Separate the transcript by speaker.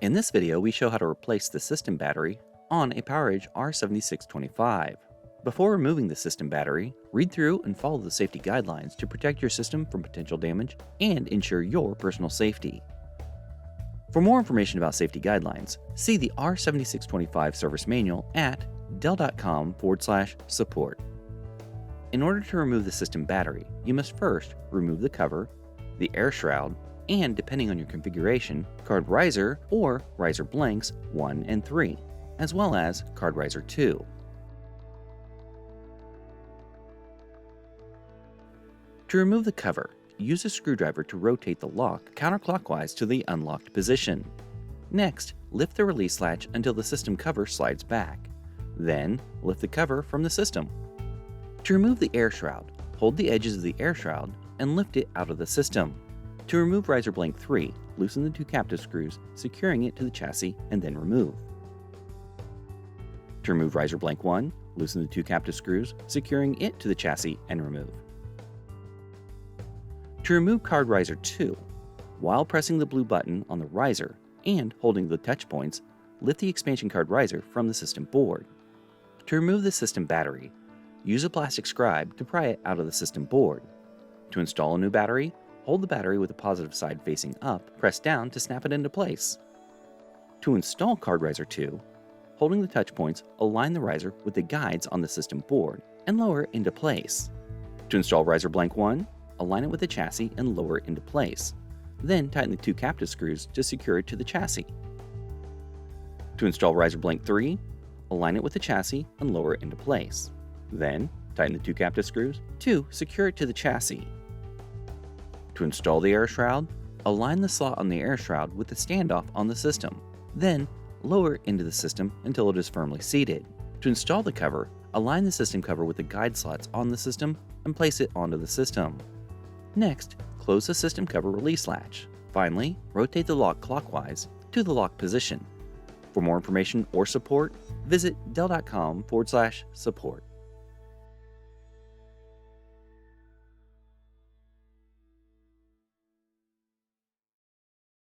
Speaker 1: In this video, we show how to replace the system battery on a PowerEdge R7625. Before removing the system battery, read through and follow the safety guidelines to protect your system from potential damage and ensure your personal safety. For more information about safety guidelines, see the R7625 service manual at dell.com/support. In order to remove the system battery, you must first remove the cover, the air shroud, and depending on your configuration, card riser or riser blanks 1 and 3, as well as card riser 2. To remove the cover, use a screwdriver to rotate the lock counterclockwise to the unlocked position. Next, lift the release latch until the system cover slides back. Then, lift the cover from the system. To remove the air shroud, hold the edges of the air shroud and lift it out of the system. To remove riser blank 3, loosen the 2 captive screws, securing it to the chassis, and then remove. To remove riser blank 1, loosen the 2 captive screws, securing it to the chassis, and remove. To remove card riser 2, while pressing the blue button on the riser and holding the touch points, lift the expansion card riser from the system board. To remove the system battery, use a plastic scribe to pry it out of the system board. To install a new battery, hold the battery with the positive side facing up, press down to snap it into place. To install card riser 2, holding the touch points, align the riser with the guides on the system board and lower it into place. To install riser blank 1, align it with the chassis and lower it into place. Then tighten the 2 captive screws to secure it to the chassis. To install riser blank 3, align it with the chassis and lower it into place. Then tighten the 2 captive screws to secure it to the chassis. To install the air shroud, align the slot on the air shroud with the standoff on the system. Then lower it into the system until it is firmly seated. To install the cover, align the system cover with the guide slots on the system and place it onto the system. Next, close the system cover release latch. Finally, rotate the lock clockwise to the lock position. For more information or support, visit dell.com/support.